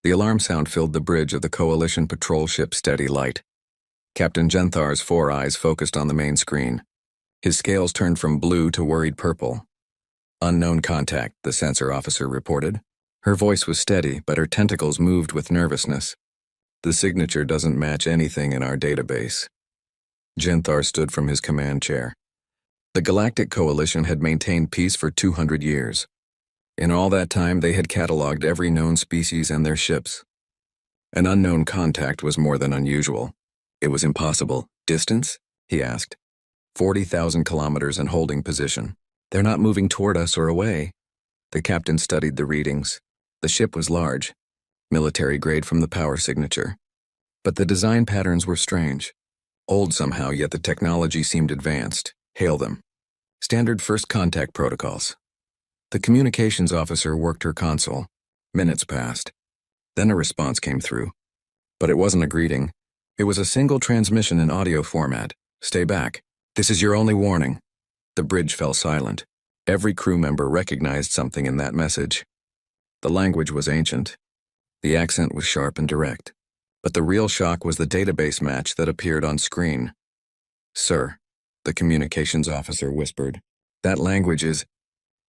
The alarm sound filled the bridge of the Coalition patrol ship's steady light. Captain Genthar's 4 eyes focused on the main screen. His scales turned from blue to worried purple. "Unknown contact," the sensor officer reported. Her voice was steady, but her tentacles moved with nervousness. "The signature doesn't match anything in our database." Genthar stood from his command chair. The Galactic Coalition had maintained peace for 200 years. In all that time, they had cataloged every known species and their ships. An unknown contact was more than unusual. It was impossible. "Distance?" he asked. 40,000 kilometers in holding position. "They're not moving toward us or away." The captain studied the readings. The ship was large, military grade from the power signature. But the design patterns were strange. Old somehow, yet the technology seemed advanced. "Hail them." Standard first contact protocols. The communications officer worked her console. Minutes passed. Then a response came through. But it wasn't a greeting. It was a single transmission in audio format. "Stay back. This is your only warning." The bridge fell silent. Every crew member recognized something in that message. The language was ancient. The accent was sharp and direct. But the real shock was the database match that appeared on screen. "Sir," the communications officer whispered, "that language is...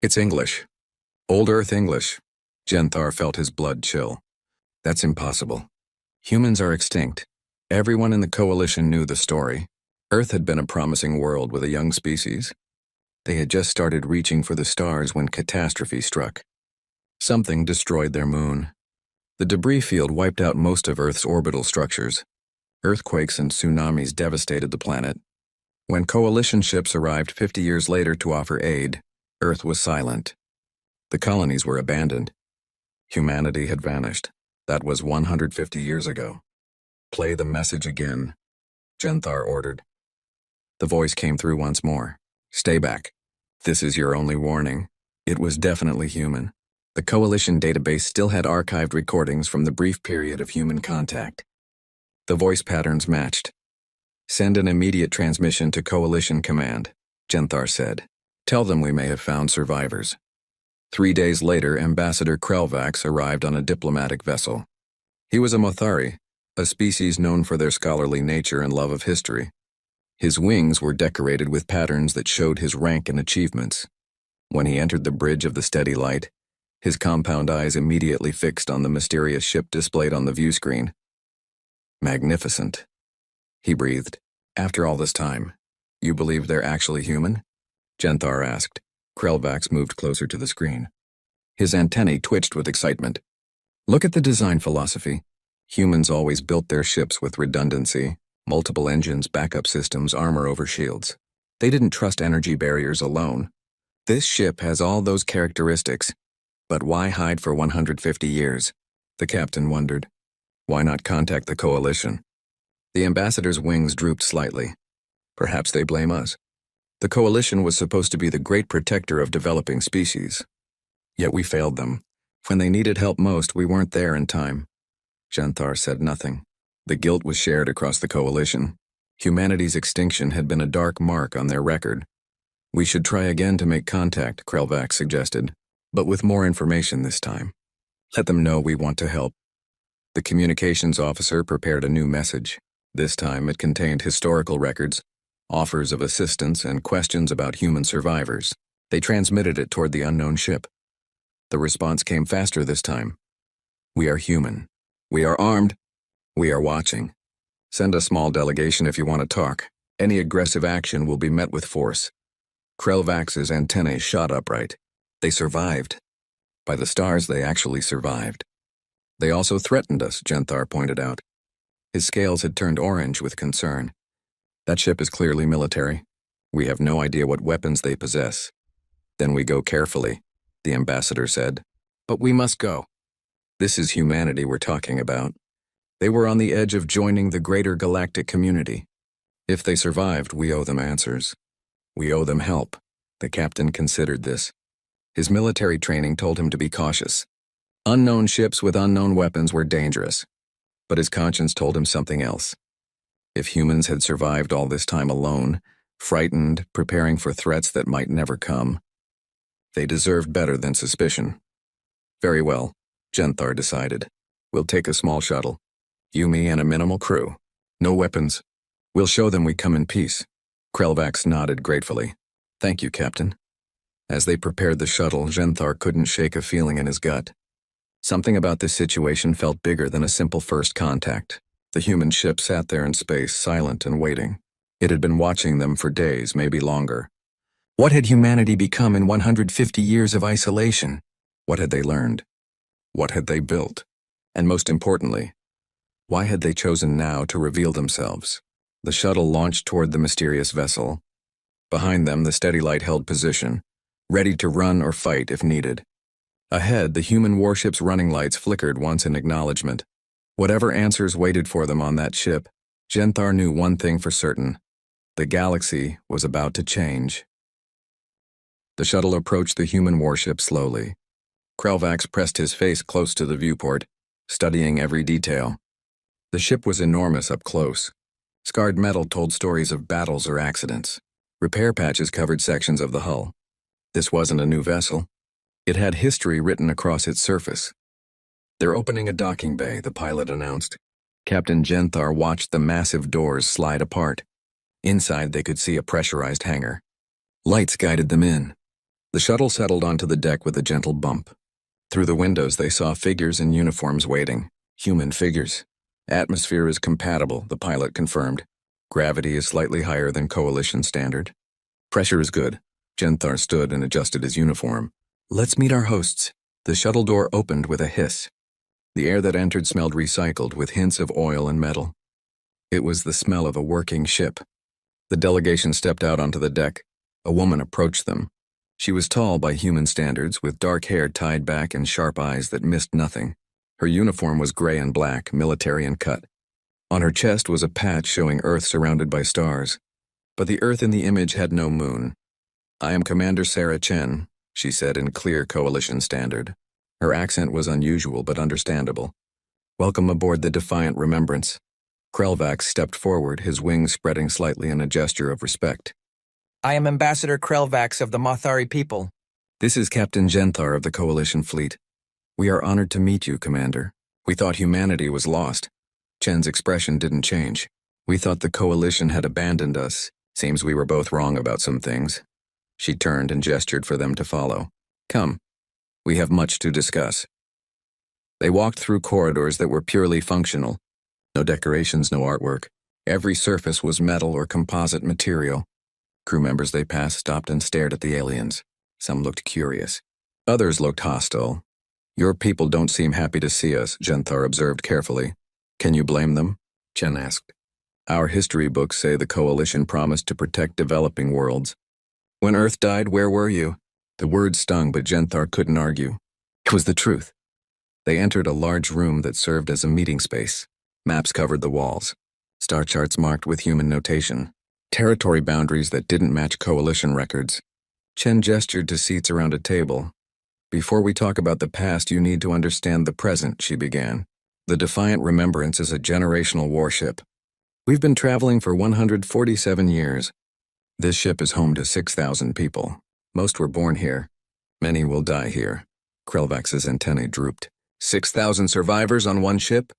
It's English. Old Earth English." Genthar felt his blood chill. "That's impossible. Humans are extinct." Everyone in the Coalition knew the story. Earth had been a promising world with a young species. They had just started reaching for the stars when catastrophe struck. Something destroyed their moon. The debris field wiped out most of Earth's orbital structures. Earthquakes and tsunamis devastated the planet. When Coalition ships arrived 50 years later to offer aid, Earth was silent. The colonies were abandoned. Humanity had vanished. That was 150 years ago. "Play the message again," Genthar ordered. The voice came through once more. "Stay back. This is your only warning." It was definitely human. The Coalition database still had archived recordings from the brief period of human contact. The voice patterns matched. "Send an immediate transmission to Coalition Command," Genthar said. "Tell them we may have found survivors." 3 days later, Ambassador Krelvax arrived on a diplomatic vessel. He was a Mothari, a species known for their scholarly nature and love of history. His wings were decorated with patterns that showed his rank and achievements. When he entered the bridge of the steady light, his compound eyes immediately fixed on the mysterious ship displayed on the view screen. "Magnificent," he breathed. "After all this time, you believe they're actually human?" Genthar asked. Krelvax moved closer to the screen. His antennae twitched with excitement. "Look at the design philosophy. Humans always built their ships with redundancy, multiple engines, backup systems, armor over shields. They didn't trust energy barriers alone. This ship has all those characteristics. But why hide for 150 years? The captain wondered. Why not contact the Coalition? The ambassador's wings drooped slightly. Perhaps they blame us. The Coalition was supposed to be the great protector of developing species. Yet we failed them. When they needed help most, we weren't there in time. Genthar said nothing. The guilt was shared across the Coalition. Humanity's extinction had been a dark mark on their record. "We should try again to make contact," Krelvax suggested, "but with more information this time. Let them know we want to help." The communications officer prepared a new message. This time it contained historical records, offers of assistance, and questions about human survivors. They transmitted it toward the unknown ship. The response came faster this time. "We are human. We are armed. We are watching. Send a small delegation if you want to talk. Any aggressive action will be met with force." Krelvax's antennae shot upright. They survived. By the stars, they actually survived. "They also threatened us," Genthar pointed out. His scales had turned orange with concern. "That ship is clearly military. We have no idea what weapons they possess." "Then we go carefully," the ambassador said. "But we must go. This is humanity we're talking about. They were on the edge of joining the greater galactic community. If they survived, we owe them answers. We owe them help." The captain considered this. His military training told him to be cautious. Unknown ships with unknown weapons were dangerous. But his conscience told him something else. If humans had survived all this time alone, frightened, preparing for threats that might never come, they deserved better than suspicion. "Very well," Genthar decided. We'll take a small shuttle. You, me, and a minimal crew. No weapons. We'll show them we come in peace." Krelvax nodded gratefully. "Thank you, Captain." As they prepared the shuttle, Genthar couldn't shake a feeling in his gut. Something about this situation felt bigger than a simple first contact. The human ship sat there in space, silent and waiting. It had been watching them for days, maybe longer. What had humanity become in 150 years of isolation? What had they learned? What had they built? And most importantly, why had they chosen now to reveal themselves? The shuttle launched toward the mysterious vessel. Behind them, the steady light held position, ready to run or fight if needed. Ahead, the human warship's running lights flickered once in acknowledgement. Whatever answers waited for them on that ship, Genthar knew one thing for certain. The galaxy was about to change. The shuttle approached the human warship slowly. Krelvax pressed his face close to the viewport, studying every detail. The ship was enormous up close. Scarred metal told stories of battles or accidents. Repair patches covered sections of the hull. This wasn't a new vessel. It had history written across its surface. "They're opening a docking bay," the pilot announced. Captain Genthar watched the massive doors slide apart. Inside, they could see a pressurized hangar. Lights guided them in. The shuttle settled onto the deck with a gentle bump. Through the windows, they saw figures in uniforms waiting. Human figures. "Atmosphere is compatible," the pilot confirmed. "Gravity is slightly higher than Coalition standard. Pressure is good." Genthar stood and adjusted his uniform. "Let's meet our hosts." The shuttle door opened with a hiss. The air that entered smelled recycled, with hints of oil and metal. It was the smell of a working ship. The delegation stepped out onto the deck. A woman approached them. She was tall by human standards, with dark hair tied back and sharp eyes that missed nothing. Her uniform was gray and black, military in cut. On her chest was a patch showing Earth surrounded by stars. But the Earth in the image had no moon. "I am Commander Sarah Chen," she said in clear Coalition standard. Her accent was unusual but understandable. "Welcome aboard the Defiant Remembrance." Krelvax stepped forward, his wings spreading slightly in a gesture of respect. "I am Ambassador Krelvax of the Mothari people." "This is Captain Genthar of the Coalition fleet. We are honored to meet you, Commander. We thought humanity was lost." Chen's expression didn't change. "We thought the Coalition had abandoned us. Seems we were both wrong about some things." She turned and gestured for them to follow. "Come. We have much to discuss." They walked through corridors that were purely functional. No decorations, no artwork. Every surface was metal or composite material. Crew members they passed stopped and stared at the aliens. Some looked curious. Others looked hostile. "Your people don't seem happy to see us," Genthar observed carefully. "Can you blame them?" Chen asked. "Our history books say the Coalition promised to protect developing worlds. When Earth died, where were you?" The words stung, but Genthar couldn't argue. It was the truth. They entered a large room that served as a meeting space. Maps covered the walls. Star charts marked with human notation. Territory boundaries that didn't match Coalition records. Chen gestured to seats around a table. "Before we talk about the past, you need to understand the present," she began. "The Defiant Remembrance is a generational warship. We've been traveling for 147 years. This ship is home to 6,000 people. Most were born here. Many will die here." Krelvax's antennae drooped. 6,000 survivors on one ship?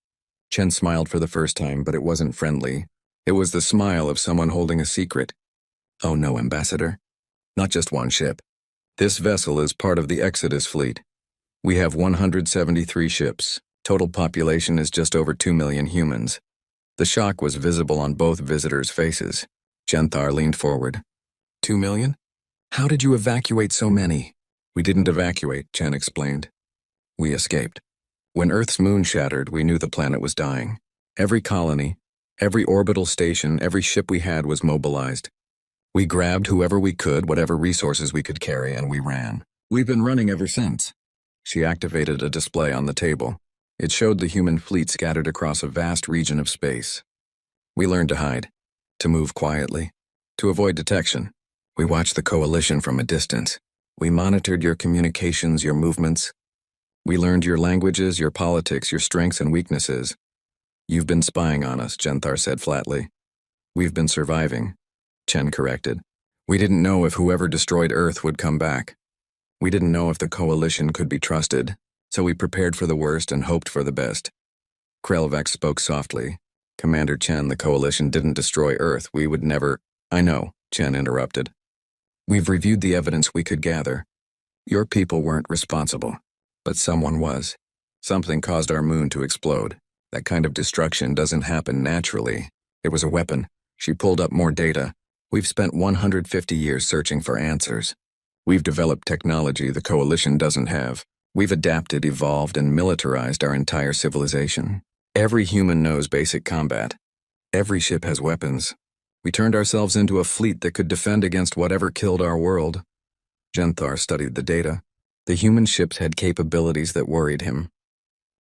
Chen smiled for the first time, but it wasn't friendly. It was the smile of someone holding a secret. "Oh no, Ambassador. Not just one ship. This vessel is part of the Exodus fleet. We have 173 ships. Total population is just over 2 million humans." The shock was visible on both visitors' faces. Genthar leaned forward. 2 million? How did you evacuate so many?" "We didn't evacuate," Chen explained. "We escaped. When Earth's moon shattered, we knew the planet was dying. Every colony, every orbital station, every ship we had was mobilized. We grabbed whoever we could, whatever resources we could carry, and we ran. We've been running ever since." She activated a display on the table. It showed the human fleet scattered across a vast region of space. "We learned to hide, to move quietly, to avoid detection. We watched the Coalition from a distance. We monitored your communications, your movements. We learned your languages, your politics, your strengths and weaknesses. You've been spying on us," Genthar said flatly. "We've been surviving," Chen corrected. "We didn't know if whoever destroyed Earth would come back. We didn't know if the Coalition could be trusted, so we prepared for the worst and hoped for the best." Krelvax spoke softly. Commander Chen, the Coalition didn't destroy Earth. We would never— I know, Chen interrupted. We've reviewed the evidence we could gather. Your people weren't responsible, but someone was. Something caused our moon to explode. That kind of destruction doesn't happen naturally. It was a weapon. She pulled up more data. We've spent 150 years searching for answers. We've developed technology the Coalition doesn't have. We've adapted, evolved, and militarized our entire civilization. Every human knows basic combat. Every ship has weapons. We turned ourselves into a fleet that could defend against whatever killed our world. Genthar studied the data. The human ships had capabilities that worried him.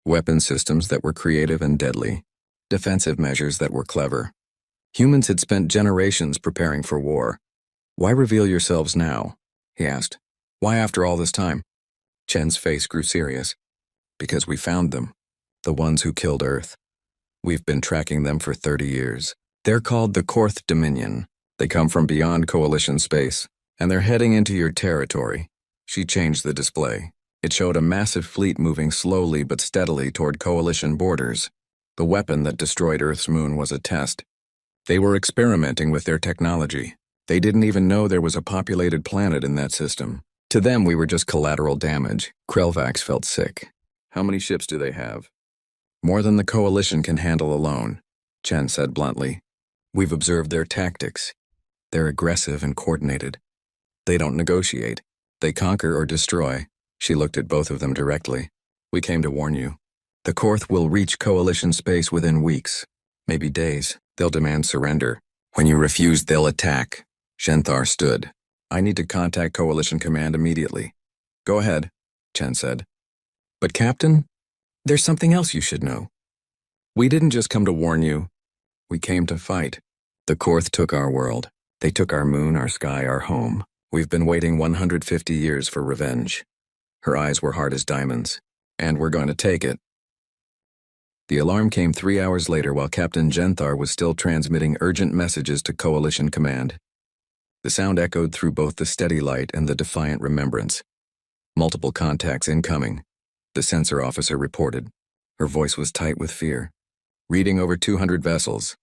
Weapon systems that were creative and deadly. Defensive measures that were clever. Humans had spent generations preparing for war. Why reveal yourselves now? He asked. Why after all this time? Chen's face grew serious. Because we found them. The ones who killed Earth. We've been tracking them for 30 years. They're called the Korth Dominion. They come from beyond Coalition space, and they're heading into your territory. She changed the display. It showed a massive fleet moving slowly but steadily toward Coalition borders. The weapon that destroyed Earth's moon was a test. They were experimenting with their technology. They didn't even know there was a populated planet in that system. To them, we were just collateral damage. Krelvax felt sick. How many ships do they have? More than the Coalition can handle alone, Chen said bluntly. We've observed their tactics. They're aggressive and coordinated. They don't negotiate. They conquer or destroy. She looked at both of them directly. We came to warn you. The Korth will reach Coalition space within weeks, maybe days. They'll demand surrender. When you refuse, they'll attack. Genthar stood. I need to contact Coalition Command immediately. Go ahead, Chen said. But Captain, there's something else you should know. We didn't just come to warn you. We came to fight. The Korth took our world. They took our moon, our sky, our home. We've been waiting 150 years for revenge. Her eyes were hard as diamonds. And we're going to take it. The alarm came 3 hours later while Captain Genthar was still transmitting urgent messages to Coalition Command. The sound echoed through both the steady light and the defiant remembrance. Multiple contacts incoming, the sensor officer reported. Her voice was tight with fear. Reading over 200 vessels.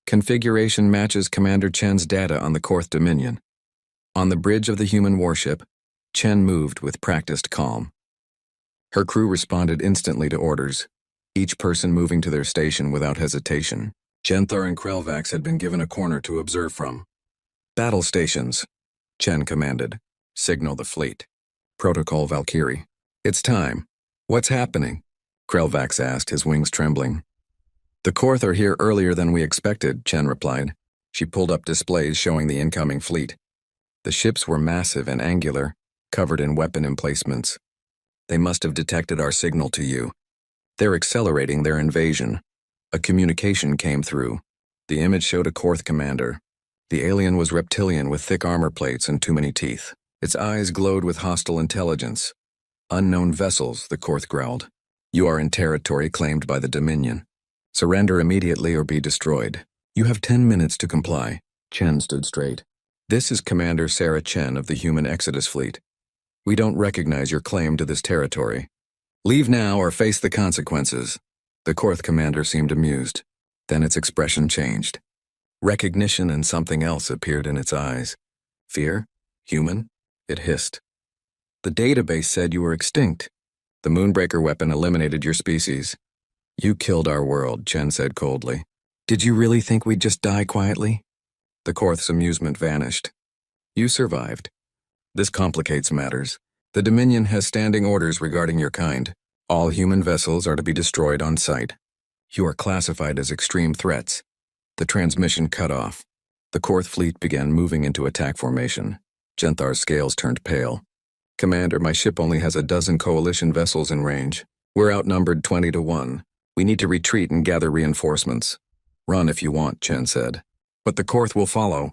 Configuration matches Commander Chen's data on the Korth Dominion. On the bridge of the human warship, Chen moved with practiced calm. Her crew responded instantly to orders, each person moving to their station without hesitation. Genthar and Krelvax had been given a corner to observe from. Battle stations, Chen commanded. Signal the fleet. Protocol Valkyrie. It's time. What's happening? Krelvax asked, his wings trembling. The Korth are here earlier than we expected, Chen replied. She pulled up displays showing the incoming fleet. The ships were massive and angular, covered in weapon emplacements. They must have detected our signal to you. They're accelerating their invasion. A communication came through. The image showed a Korth commander. The alien was reptilian with thick armor plates and too many teeth. Its eyes glowed with hostile intelligence. Unknown vessels, the Korth growled. You are in territory claimed by the Dominion. Surrender immediately or be destroyed. You have 10 minutes to comply. Chen stood straight. This is Commander Sarah Chen of the Human Exodus Fleet. We don't recognize your claim to this territory. Leave now or face the consequences. The Korth commander seemed amused. Then its expression changed. Recognition and something else appeared in its eyes. Fear? Human? It hissed. The database said you were extinct. The Moonbreaker weapon eliminated your species. You killed our world, Chen said coldly. Did you really think we'd just die quietly? The Korth's amusement vanished. You survived. This complicates matters. The Dominion has standing orders regarding your kind. All human vessels are to be destroyed on sight. You are classified as extreme threats. The transmission cut off. The Korth fleet began moving into attack formation. Genthar's scales turned pale. Commander, my ship only has a dozen Coalition vessels in range. We're outnumbered 20 to 1. We need to retreat and gather reinforcements. Run if you want, Chen said. But the Korth will follow.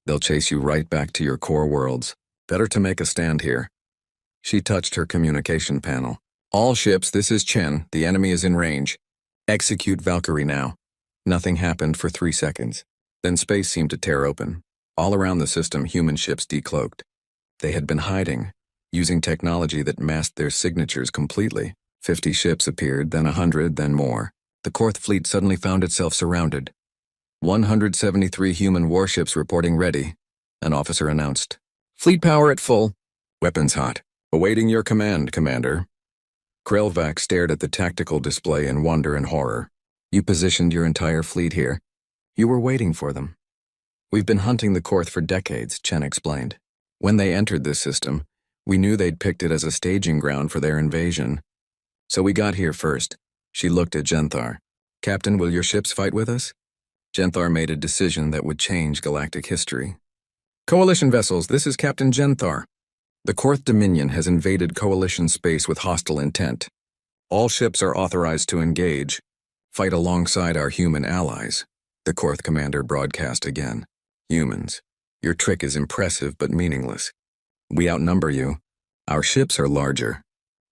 They'll chase you right back to your core worlds. Better to make a stand here. She touched her communication panel. All ships, this is Chen. The enemy is in range. Execute Valkyrie now. Nothing happened for 3 seconds. Then space seemed to tear open. All around the system, human ships decloaked. They had been hiding, using technology that masked their signatures completely. 50 ships appeared, then 100, then more. The Korth fleet suddenly found itself surrounded. 173 human warships reporting ready, an officer announced. Fleet power at full. Weapons hot. Awaiting your command, Commander. Krelvac stared at the tactical display in wonder and horror. You positioned your entire fleet here. You were waiting for them. We've been hunting the Korth for decades, Chen explained. When they entered this system, we knew they'd picked it as a staging ground for their invasion. So we got here first. She looked at Genthar. Captain, will your ships fight with us? Genthar made a decision that would change galactic history. Coalition vessels, this is Captain Genthar. The Korth Dominion has invaded Coalition space with hostile intent. All ships are authorized to engage. Fight alongside our human allies. The Korth commander broadcast again. Humans, your trick is impressive but meaningless. We outnumber you. Our ships are larger.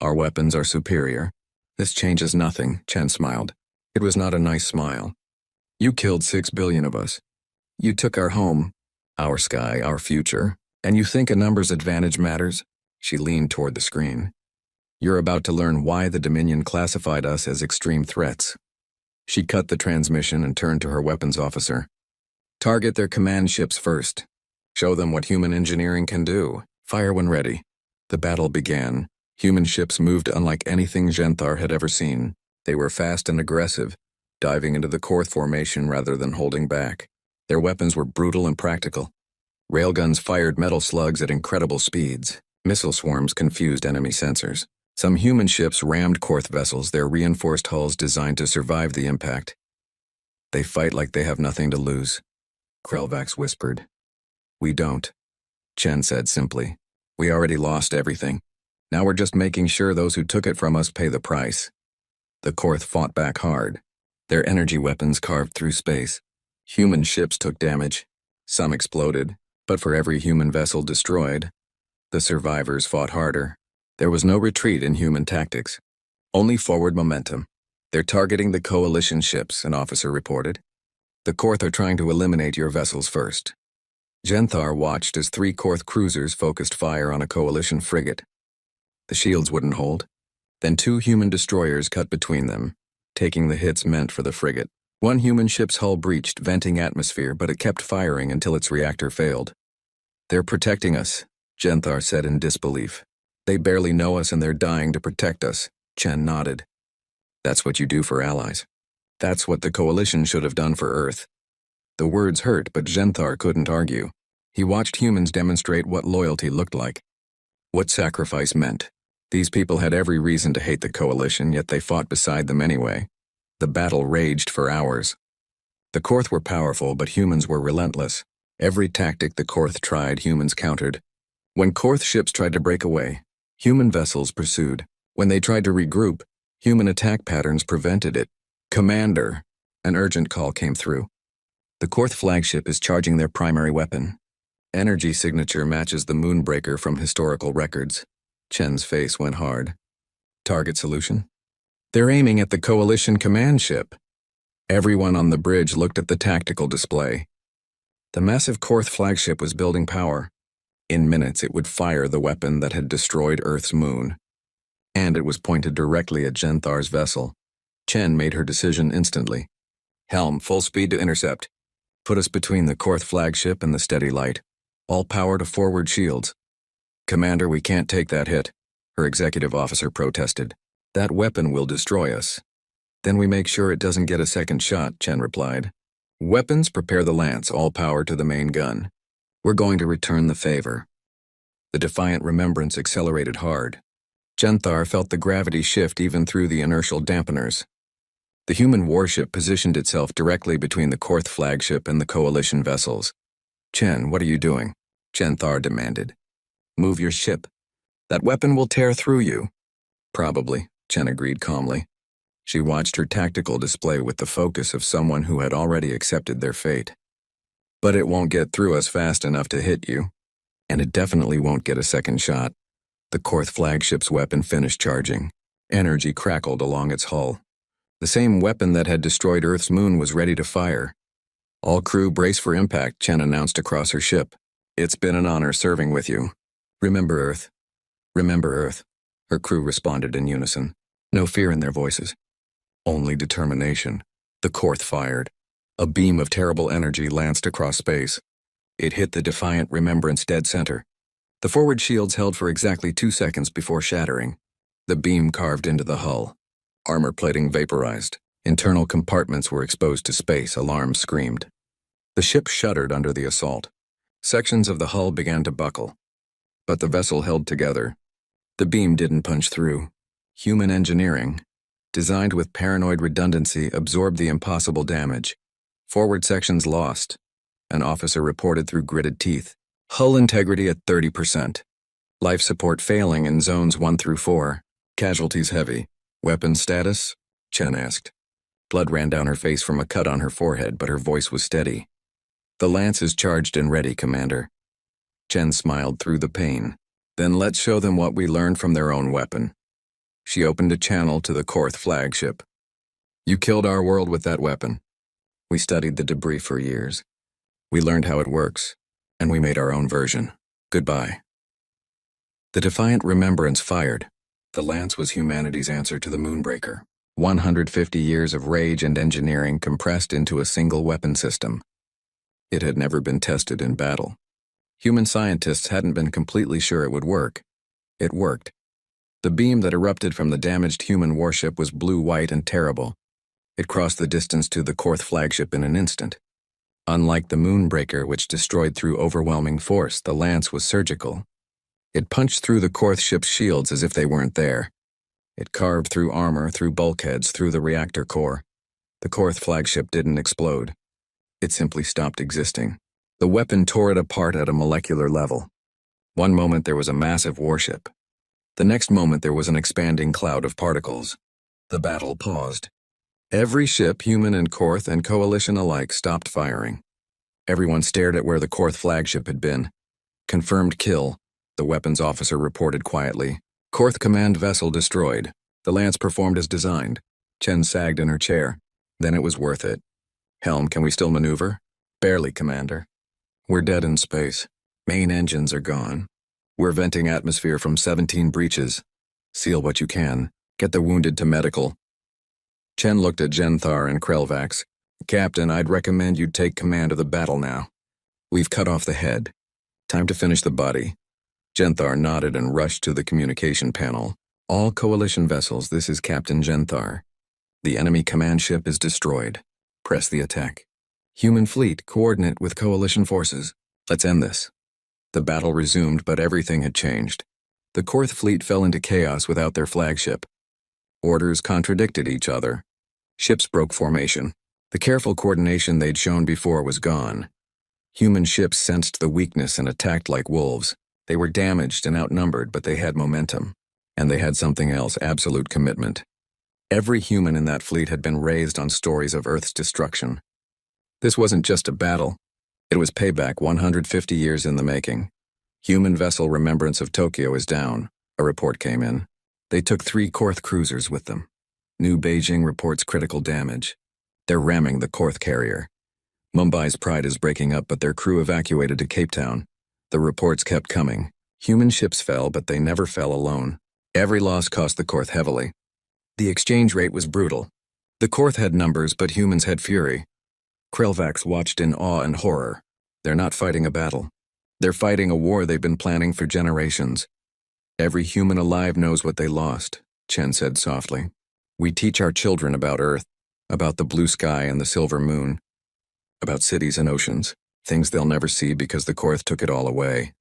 Our weapons are superior. This changes nothing, Chen smiled. It was not a nice smile. You killed 6 billion of us. You took our home, our sky, our future, and you think a numbers advantage matters? She leaned toward the screen. You're about to learn why the Dominion classified us as extreme threats. She cut the transmission and turned to her weapons officer. Target their command ships first. Show them what human engineering can do. Fire when ready. The battle began. Human ships moved unlike anything Genthar had ever seen. They were fast and aggressive, diving into the Korth formation rather than holding back. Their weapons were brutal and practical. Railguns fired metal slugs at incredible speeds. Missile swarms confused enemy sensors. Some human ships rammed Korth vessels, their reinforced hulls designed to survive the impact. They fight like they have nothing to lose. Krelvax whispered. We don't. Chen said simply. We already lost everything. Now we're just making sure those who took it from us pay the price. The Korth fought back hard. Their energy weapons carved through space. Human ships took damage. Some exploded, but for every human vessel destroyed, the survivors fought harder. There was no retreat in human tactics, only forward momentum. They're targeting the Coalition ships, an officer reported. The Korth are trying to eliminate your vessels first. Genthar watched as 3 Korth cruisers focused fire on a Coalition frigate. The shields wouldn't hold. Then 2 human destroyers cut between them, taking the hits meant for the frigate. One human ship's hull breached, venting atmosphere, but it kept firing until its reactor failed. They're protecting us, Genthar said in disbelief. They barely know us and they're dying to protect us, Chen nodded. That's what you do for allies. That's what the Coalition should have done for Earth. The words hurt, but Genthar couldn't argue. He watched humans demonstrate what loyalty looked like, what sacrifice meant. These people had every reason to hate the Coalition, yet they fought beside them anyway. The battle raged for hours. The Korth were powerful, but humans were relentless. Every tactic the Korth tried, humans countered. When Korth ships tried to break away, human vessels pursued. When they tried to regroup, human attack patterns prevented it. Commander, an urgent call came through. The Korth flagship is charging their primary weapon. Energy signature matches the Moonbreaker from historical records. Chen's face went hard. Target solution? They're aiming at the Coalition command ship. Everyone on the bridge looked at the tactical display. The massive Korth flagship was building power. In minutes, it would fire the weapon that had destroyed Earth's moon. And it was pointed directly at Genthar's vessel. Chen made her decision instantly. Helm, full speed to intercept. Put us between the Korth flagship and the steady light. All power to forward shields. Commander, we can't take that hit, her executive officer protested. That weapon will destroy us. Then we make sure it doesn't get a second shot, Chen replied. Weapons, prepare the lance, all power to the main gun. We're going to return the favor. The defiant remembrance accelerated hard. Genthar felt the gravity shift even through the inertial dampeners. The human warship positioned itself directly between the Korth flagship and the Coalition vessels. Chen, what are you doing? Genthar demanded. Move your ship. That weapon will tear through you. Probably, Chen agreed calmly. She watched her tactical display with the focus of someone who had already accepted their fate. But it won't get through us fast enough to hit you. And it definitely won't get a second shot. The Korth flagship's weapon finished charging. Energy crackled along its hull. The same weapon that had destroyed Earth's moon was ready to fire. All crew brace for impact, Chen announced across her ship. It's been an honor serving with you. Remember Earth. Remember Earth. Her crew responded in unison. No fear in their voices. Only determination. The Korth fired. A beam of terrible energy lanced across space. It hit the defiant Remembrance dead center. The forward shields held for exactly 2 seconds before shattering. The beam carved into the hull. Armor plating vaporized. Internal compartments were exposed to space. Alarms screamed. The ship shuddered under the assault. Sections of the hull began to buckle. But the vessel held together. The beam didn't punch through. Human engineering, designed with paranoid redundancy, absorbed the impossible damage. Forward sections lost. An officer reported through gritted teeth. Hull integrity at 30%. Life support failing in zones 1 through 4. Casualties heavy. Weapon status? Chen asked. Blood ran down her face from a cut on her forehead, but her voice was steady. The lance is charged and ready, Commander. Chen smiled through the pain. Then let's show them what we learned from their own weapon. She opened a channel to the Korth flagship. You killed our world with that weapon. We studied the debris for years. We learned how it works, and we made our own version. Goodbye. The defiant Remembrance fired. The lance was humanity's answer to the Moonbreaker. 150 years of rage and engineering compressed into a single weapon system. It had never been tested in battle. Human scientists hadn't been completely sure it would work. It worked. The beam that erupted from the damaged human warship was blue-white and terrible. It crossed the distance to the Korth flagship in an instant. Unlike the Moonbreaker, which destroyed through overwhelming force, the lance was surgical. It punched through the Korth ship's shields as if they weren't there. It carved through armor, through bulkheads, through the reactor core. The Korth flagship didn't explode. It simply stopped existing. The weapon tore it apart at a molecular level. One moment there was a massive warship. The next moment there was an expanding cloud of particles. The battle paused. Every ship, human and Korth and Coalition alike, stopped firing. Everyone stared at where the Korth flagship had been. Confirmed kill, the weapons officer reported quietly. Korth command vessel destroyed. The lance performed as designed. Chen sagged in her chair. Then it was worth it. Helm, can we still maneuver? Barely, Commander. We're dead in space. Main engines are gone. We're venting atmosphere from 17 breaches. Seal what you can. Get the wounded to medical. Chen looked at Genthar and Krelvax. Captain, I'd recommend you take command of the battle now. We've cut off the head. Time to finish the body. Genthar nodded and rushed to the communication panel. All Coalition vessels, this is Captain Genthar. The enemy command ship is destroyed. Press the attack. Human fleet, coordinate with Coalition forces. Let's end this. The battle resumed, but everything had changed. The Korth fleet fell into chaos without their flagship. Orders contradicted each other. Ships broke formation. The careful coordination they'd shown before was gone. Human ships sensed the weakness and attacked like wolves. They were damaged and outnumbered, but they had momentum. And they had something else, absolute commitment. Every human in that fleet had been raised on stories of Earth's destruction. This wasn't just a battle. It was payback 150 years in the making. Human vessel Remembrance of Tokyo is down, a report came in. They took 3 Korth cruisers with them. New Beijing reports critical damage. They're ramming the Korth carrier. Mumbai's Pride is breaking up, but their crew evacuated to Cape Town. The reports kept coming. Human ships fell, but they never fell alone. Every loss cost the Korth heavily. The exchange rate was brutal. The Korth had numbers, but humans had fury. Krelvax watched in awe and horror. They're not fighting a battle. They're fighting a war they've been planning for generations. Every human alive knows what they lost, Chen said softly. We teach our children about Earth, about the blue sky and the silver moon, about cities and oceans, things they'll never see because the Korth took it all away.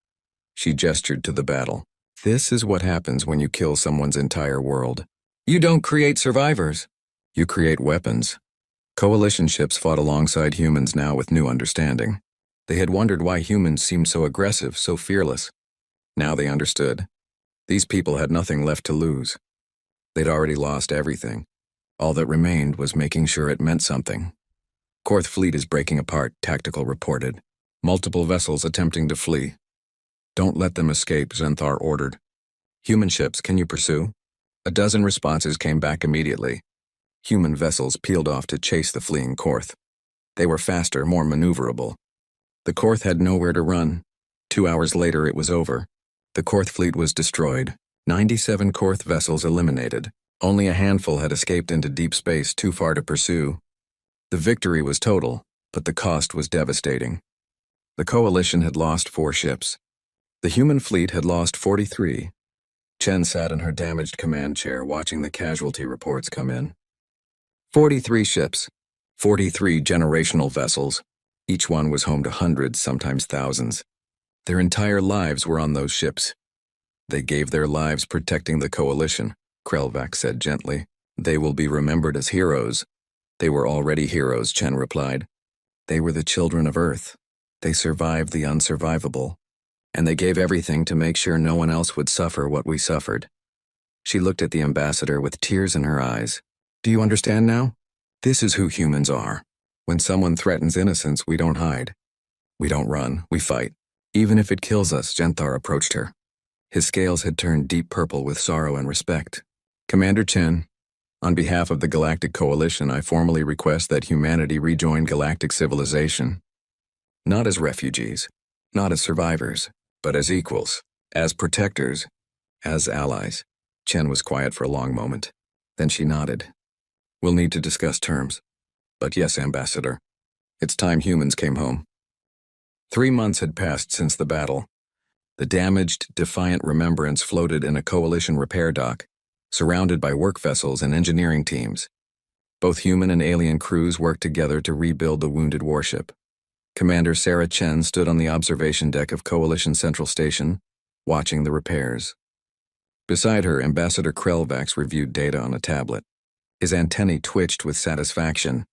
She gestured to the battle. This is what happens when you kill someone's entire world. You don't create survivors. You create weapons. Coalition ships fought alongside humans now with new understanding. They had wondered why humans seemed so aggressive, so fearless. Now they understood. These people had nothing left to lose. They'd already lost everything. All that remained was making sure it meant something. Korth fleet is breaking apart, Tactical reported. Multiple vessels attempting to flee. Don't let them escape, Zenthar ordered. Human ships, can you pursue? A dozen responses came back immediately. Human vessels peeled off to chase the fleeing Korth. They were faster, more maneuverable. The Korth had nowhere to run. 2 hours later it was over. The Korth fleet was destroyed. 97 Korth vessels eliminated. Only a handful had escaped into deep space too far to pursue. The victory was total, but the cost was devastating. The Coalition had lost 4 ships. The human fleet had lost 43. Chen sat in her damaged command chair watching the casualty reports come in. 43 ships, 43 generational vessels. Each one was home to hundreds, sometimes thousands. Their entire lives were on those ships. They gave their lives protecting the Coalition, Krelvax said gently. They will be remembered as heroes. They were already heroes, Chen replied. They were the children of Earth. They survived the unsurvivable. And they gave everything to make sure no one else would suffer what we suffered. She looked at the ambassador with tears in her eyes. Do you understand now? This is who humans are. When someone threatens innocence, we don't hide. We don't run, we fight. Even if it kills us, Genthar approached her. His scales had turned deep purple with sorrow and respect. Commander Chen, on behalf of the Galactic Coalition, I formally request that humanity rejoin galactic civilization. Not as refugees, not as survivors, but as equals, as protectors, as allies. Chen was quiet for a long moment. Then she nodded. We'll need to discuss terms. But yes, Ambassador, it's time humans came home. 3 months had passed since the battle. The damaged, defiant Remembrance floated in a Coalition repair dock, surrounded by work vessels and engineering teams. Both human and alien crews worked together to rebuild the wounded warship. Commander Sarah Chen stood on the observation deck of Coalition Central Station, watching the repairs. Beside her, Ambassador Krelvax reviewed data on a tablet. His antennae twitched with satisfaction.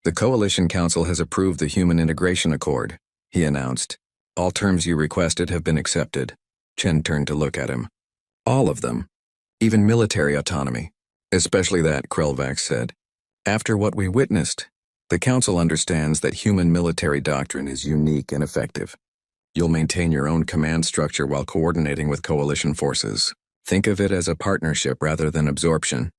The Coalition Council has approved the Human Integration Accord, he announced. All terms you requested have been accepted. Chen turned to look at him. All of them. Even military autonomy. Especially that, Krelvax said. After what we witnessed, the Council understands that human military doctrine is unique and effective. You'll maintain your own command structure while coordinating with Coalition forces. Think of it as a partnership rather than absorption.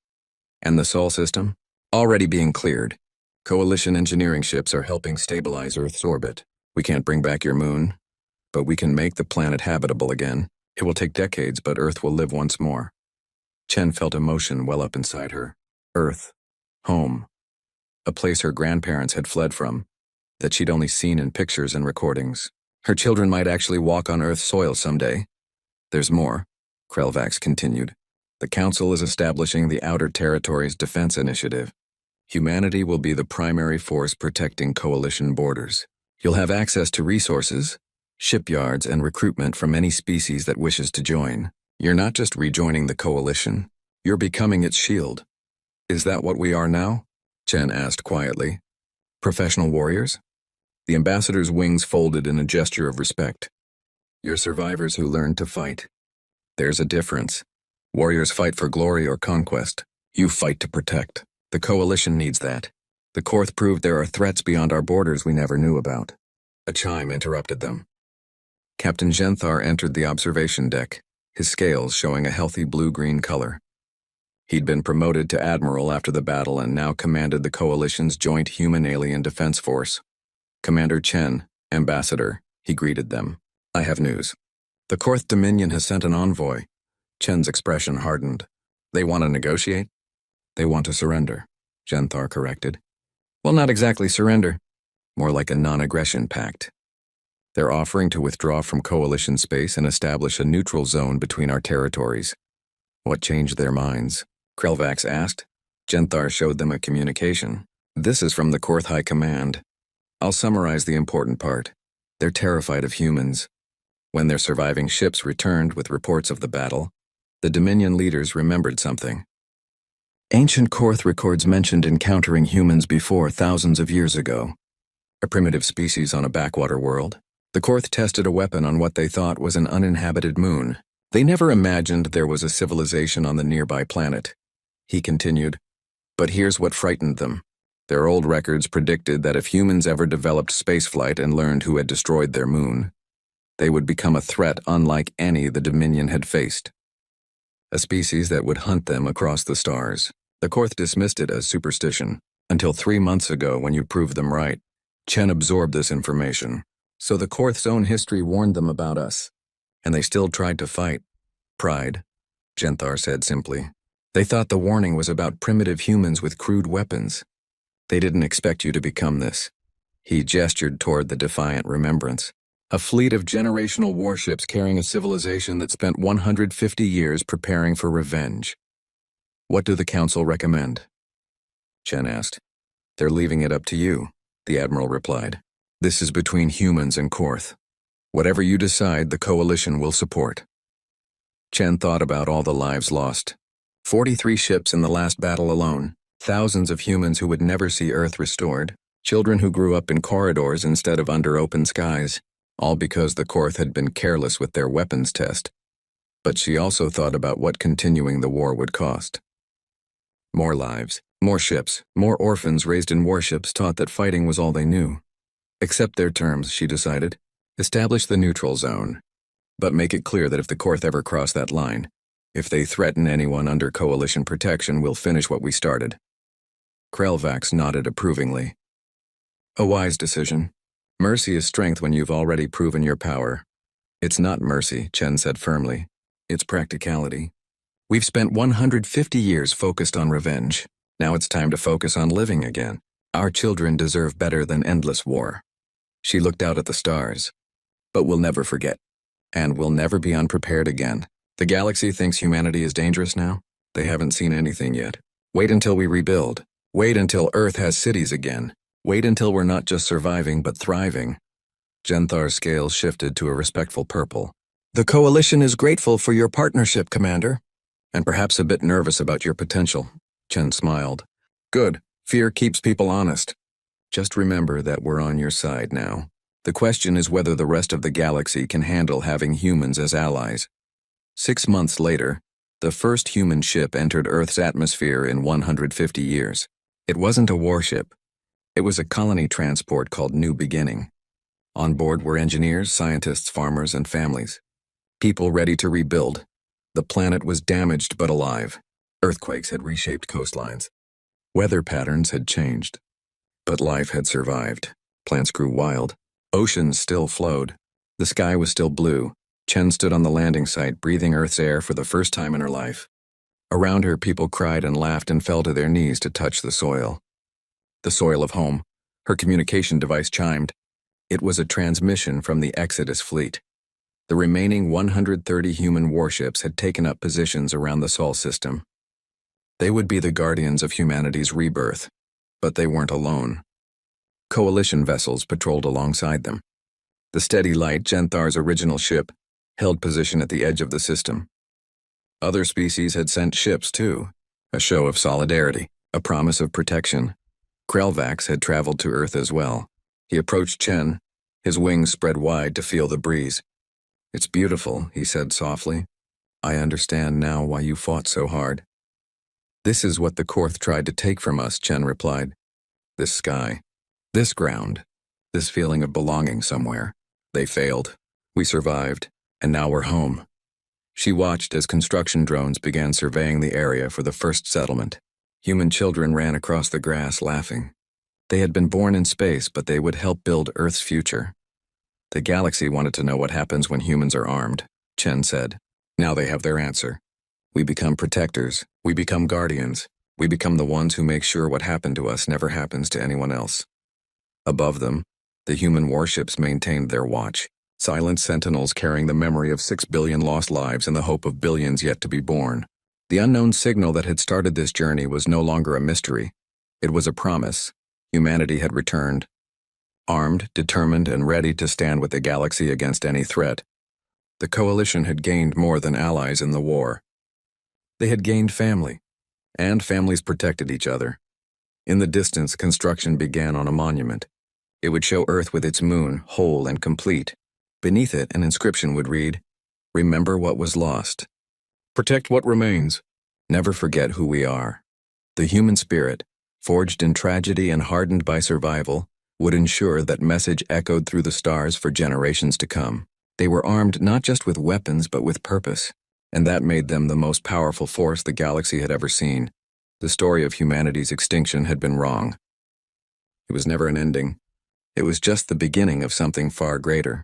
And the Sol system? Already being cleared. Coalition engineering ships are helping stabilize Earth's orbit. We can't bring back your moon, but we can make the planet habitable again. It will take decades, but Earth will live once more. Chen felt emotion well up inside her. Earth. Home. A place her grandparents had fled from, that she'd only seen in pictures and recordings. Her children might actually walk on Earth's soil someday. There's more, Krelvax continued. The Council is establishing the Outer Territories Defense Initiative. Humanity will be the primary force protecting Coalition borders. You'll have access to resources, shipyards, and recruitment from any species that wishes to join. You're not just rejoining the Coalition, you're becoming its shield. Is that what we are now? Chen asked quietly. Professional warriors? The ambassador's wings folded in a gesture of respect. You're survivors who learned to fight. There's a difference. Warriors fight for glory or conquest. You fight to protect. The Coalition needs that. The Korth proved there are threats beyond our borders we never knew about. A chime interrupted them. Captain Genthar entered the observation deck, his scales showing a healthy blue-green color. He'd been promoted to admiral after the battle and now commanded the Coalition's Joint Human-Alien Defense Force. Commander Chen, Ambassador, he greeted them. I have news. The Korth Dominion has sent an envoy. Chen's expression hardened. They want to negotiate? They want to surrender, Genthar corrected. Well, not exactly surrender. More like a non-aggression pact. They're offering to withdraw from Coalition space and establish a neutral zone between our territories. What changed their minds? Krelvax asked. Genthar showed them a communication. This is from the Korth High Command. I'll summarize the important part. They're terrified of humans. When their surviving ships returned with reports of the battle, the Dominion leaders remembered something. Ancient Korth records mentioned encountering humans before thousands of years ago. A primitive species on a backwater world. The Korth tested a weapon on what they thought was an uninhabited moon. They never imagined there was a civilization on the nearby planet. He continued, but here's what frightened them. Their old records predicted that if humans ever developed spaceflight and learned who had destroyed their moon, they would become a threat unlike any the Dominion had faced. A species that would hunt them across the stars. The Korth dismissed it as superstition, until 3 months ago when you proved them right. Chen absorbed this information. So the Korth's own history warned them about us, and they still tried to fight. Pride, Genthar said simply. They thought the warning was about primitive humans with crude weapons. They didn't expect you to become this. He gestured toward the defiant remembrance. A fleet of generational warships carrying a civilization that spent 150 years preparing for revenge. What do the Council recommend? Chen asked. They're leaving it up to you, the Admiral replied. This is between humans and Korth. Whatever you decide, the Coalition will support. Chen thought about all the lives lost. 43 ships in the last battle alone, thousands of humans who would never see Earth restored, children who grew up in corridors instead of under open skies, all because the Korth had been careless with their weapons test. But she also thought about what continuing the war would cost. More lives, more ships, more orphans raised in warships taught that fighting was all they knew. Accept their terms, she decided. Establish the neutral zone. But make it clear that if the Korth ever cross that line, if they threaten anyone under Coalition protection, we'll finish what we started. Krelvax nodded approvingly. A wise decision. Mercy is strength when you've already proven your power. It's not mercy, Chen said firmly. It's practicality. We've spent 150 years focused on revenge. Now it's time to focus on living again. Our children deserve better than endless war. She looked out at the stars. But we'll never forget. And we'll never be unprepared again. The galaxy thinks humanity is dangerous now. They haven't seen anything yet. Wait until we rebuild. Wait until Earth has cities again. Wait until we're not just surviving but thriving. Genthar's scales shifted to a respectful purple. The Coalition is grateful for your partnership, Commander. And perhaps a bit nervous about your potential. Chen smiled. Good. Fear keeps people honest. Just remember that we're on your side now. The question is whether the rest of the galaxy can handle having humans as allies. 6 months later, the first human ship entered Earth's atmosphere in 150 years. It wasn't a warship. It was a colony transport called New Beginning. On board were engineers, scientists, farmers, and families. People ready to rebuild. The planet was damaged but alive. Earthquakes had reshaped coastlines. Weather patterns had changed. But life had survived. Plants grew wild. Oceans still flowed. The sky was still blue. Chen stood on the landing site, breathing Earth's air for the first time in her life. Around her, people cried and laughed and fell to their knees to touch the soil. The soil of home. Her communication device chimed. It was a transmission from the Exodus fleet. The remaining 130 human warships had taken up positions around the Sol system. They would be the guardians of humanity's rebirth, but they weren't alone. Coalition vessels patrolled alongside them. The steady light, Genthar's original ship, held position at the edge of the system. Other species had sent ships, too, a show of solidarity, a promise of protection. Krelvax had traveled to Earth as well. He approached Chen, his wings spread wide to feel the breeze. It's beautiful, he said softly. I understand now why you fought so hard. This is what the Korth tried to take from us, Chen replied. This sky, this ground, this feeling of belonging somewhere. They failed. We survived, and now we're home. She watched as construction drones began surveying the area for the first settlement. Human children ran across the grass laughing. They had been born in space, but they would help build Earth's future. The galaxy wanted to know what happens when humans are armed, Chen said. Now they have their answer. We become protectors. We become guardians. We become the ones who make sure what happened to us never happens to anyone else. Above them, the human warships maintained their watch, silent sentinels carrying the memory of 6 billion lost lives and the hope of billions yet to be born. The unknown signal that had started this journey was no longer a mystery. It was a promise. Humanity had returned. Armed, determined, and ready to stand with the galaxy against any threat. The Coalition had gained more than allies in the war. They had gained family, and families protected each other. In the distance, construction began on a monument. It would show Earth with its moon, whole and complete. Beneath it, an inscription would read, Remember what was lost. Protect what remains. Never forget who we are. The human spirit, forged in tragedy and hardened by survival, would ensure that message echoed through the stars for generations to come. They were armed not just with weapons but with purpose, and that made them the most powerful force the galaxy had ever seen. The story of humanity's extinction had been wrong. It was never an ending. It was just the beginning of something far greater.